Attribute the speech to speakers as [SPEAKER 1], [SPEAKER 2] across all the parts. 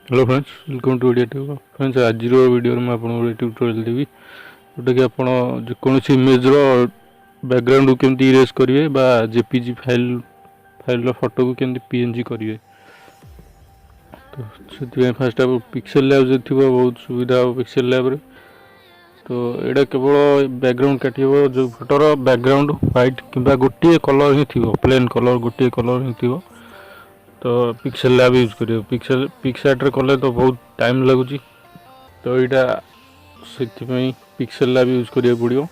[SPEAKER 1] Hello friends, welcome to video tube. Friends, आज video में आपको ट्यूटोरियल देवी जोटा कि आप जेकोसी इमेज बैकग्राउंड को केमती इरेज करेंगे बा जेपीजी फाइल फोटो को केमती पीएनजी करेंगे। तो से फास्ट आप पिक्सेल लैब जो थी बहुत सुविधा हो पिक्सेल लैब रे। तो यहाँ केवल बैकग्राउंड काट जो फोटोर बैकग्राउंड व्हाइट कि गोटे कलर ही थी, प्लेन कलर गोटे कलर ही थी। तो पिक्सेल लैब यूज करियो। पिक्सार्ट कले तो बहुत टाइम लगुच। तो यहाँ से पिक्सेल लैब यूज करिया पड़ो।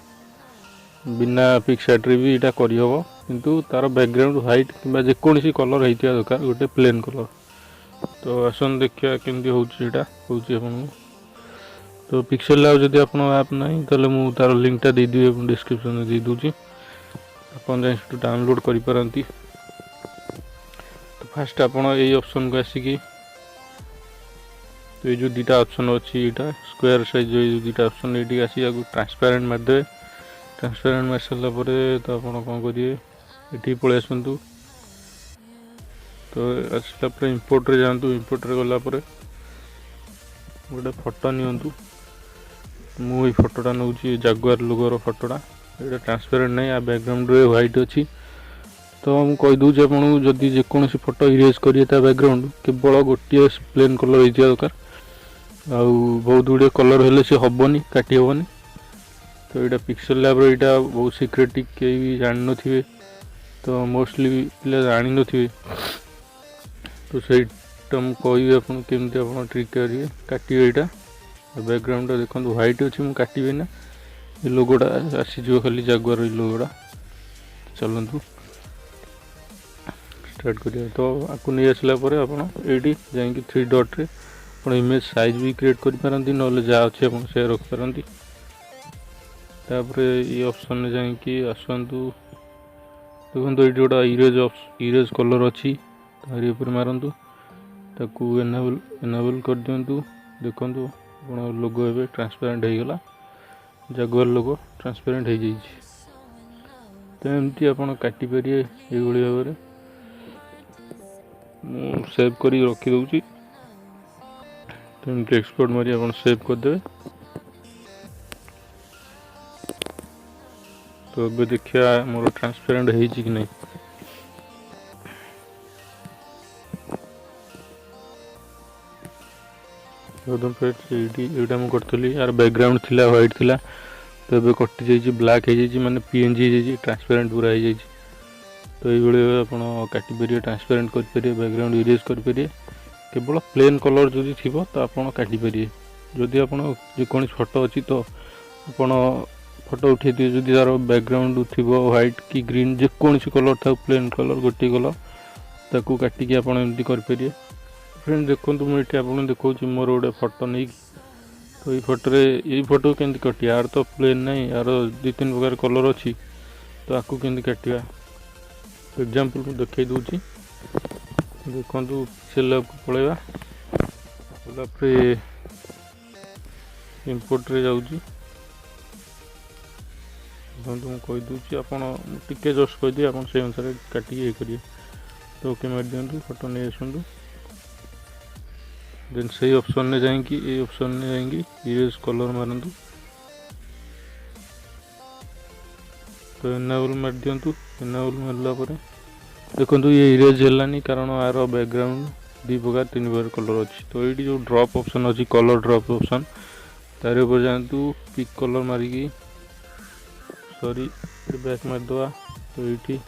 [SPEAKER 1] बिना पिक्सार्ट भी यहाँ करहब, किंतु तार बैकग्राउंड व्हाइट कि जेकोसी कलर होता दरकार, गोटे प्लेन कलर। तो आसन देखिए केमती होगा। तो पिक्सेल लैब जदि आप ऐप ना तो मुझे तार लिंकटा देदेवि डिस्क्रिप्शन में दे दूँगी, आप डाउनलोड करें। तो फास्ट आप ऑप्शन को आसिकी तो ये जो दुटा ऑप्शन अच्छी यहाँ स्क्वायर साइज जो दुटा ऑप्शन ये आसी ट्रांसपेरेंट मारदे। ट्रांसपेरेंट मार सारा तो आप कौन करेंगे ये पलि आसतु। तो आसला इंपोर्ट रे जातु। इंपोर्ट रे गला गोटे फोटो नियंतु। मुझे फोटोटा नौ जागुआर लोगोर फोटोटा। ये ट्रांसपेरेंट नहीं, आ बैकग्राउंड रे व्हाइट अच्छी। तो मुझे कहीदे आपको जदि जेकोसी फोटो इरेज करेंगे बैकग्राउंड केवल गोटे प्लेन कलर होता दरकार। आउ बहुत गुड़े कलर हेल्ले सी हेनी काटी हेनी। तो यहाँ पिक्सेल लैब यहाँ बहुत सिक्रेटिक कहीं भी जान थे। तो मोस्टली पिला जान थे। तो सहीटा मुझे कह आपमती आप ट्रिक करेंगे काटे। यहाँ बैकग्राउंड देखो व्हाइट अच्छी, मुझे काटि ना। ये लोगोटा आसीज खाली जागुआर लोगोटा। चलतु स्टार्ट करिए। तो आपको नहीं आसला ये जाकि 3 डॉट रे आप इमेज साइज भी क्रिएट करें ना जहाँ अच्छे आप से रखिपारती। ये ऑप्शन में जाकि आसतु देखो ये गोटा इरेज कलर अच्छी तारी ऊपर मारतु ताकू एनाबल कर दिंतु। देखो आप लोगो ए ट्रांसपेरेंट हो गला, जागुआर लोगो ट्रांसपेरेंट हो जाए। तो एमती आप काटिपारे ये भाव में सेव कर रखीदे। तो एमती एक्सपोर्ट मारी आप सेव करदे। तो अब देखिए मोर ट्रांसपेरेंट है कि नहीं। यहाँ मुझे करी यार बैकग्राउंड थिला व्हाइट थिला। तो ये कटि जाइए ब्लैक हो जाए, माने पीएनजी ट्रांसपेरेंट पूरा हो जाए। तो ये आप काटिपारे ट्रांसपेरेंट करेंगे, बैकग्राउंड इरेज करेंगे। केवल प्लेन कलर जदि थी तो आप काटिपारे। जदि आप जेकोसी फोटो अच्छी तो आप फोटो उठे जदि तार बैकग्राउंड थी व्हाइट कि ग्रीन जेकोसी कलर था, प्लेन कलर गोटे कलर ताकू काटिकी आप एमती करेंगे। फ्रेंड देखो मुझे आप देखा मोर गोटे फोटो नहीं। तो ये फोटो ये फोटो केमती कटिया, यार तो प्लेन नहीं, यार 2-3 प्रकार कलर अच्छी। तो आपको केमती काटिया एग्जांपल मुझे देखई दूची। देखो पिक्सेल लैब को पलैया इंपोर्ट रे जाऊँगी। मुझे कहीदे आपे जस्ट कहीदे आप से अनुसार काटिक ये करिए। तो ओके मार दिंतु, फोटो नहीं आसतु। देन से ऑप्शन में जाकि ये ऑप्शन में जाकि इरेज कलर मारतु। तो एनाबल मार दिंतु। एनाबल मारला देखो ये इरेज है कारण यार बैकग्राउंड 2 प्रकार 3 प्रकार कलर अच्छी। तो ये जो ड्रॉप ऑप्शन अच्छी कलर ड्रॉप ऑप्शन तार ऊपर जातु पिक कलर मारिकी सॉरी बैक मारदे। तो ये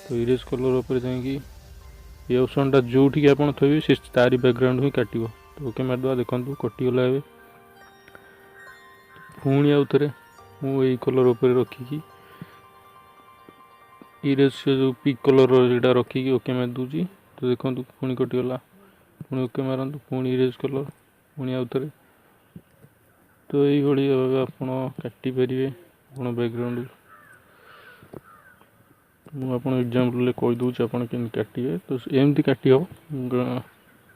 [SPEAKER 1] तो इरेज कलर उपर जाकि ये ऑप्शनटा जो आप थे से तारी बैकग्राउंड ही काटो। तो ओके मारदे। देखो कटिगला ए पुणी आउ थे मुझे कलर उपर रखिकी इरेज से जो पिक कलर यहाँ रखिकी ओके मार दूसरी। तो देखो पुणी कटिगला, पुणी ओके मारतु, पुणी इरेज कलर, पुणी आउ थे। तो ये भाव आप काटिपारे आप बैकग्राउंड। मुझे एग्जांपल कहीदे आप काटे। तो एमती काटी हम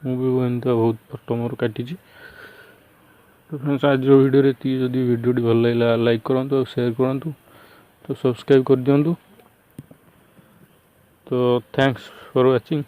[SPEAKER 1] मुझे बहुत फोटो मोर काटी। तो फ्रेंड्स आज वीडियो जदि वीडियोटी भल लगा लाइक करूँ, शेयर करूँ, तो सब्सक्राइब कर दिंतु। तो थैंक्स फॉर वाचिंग।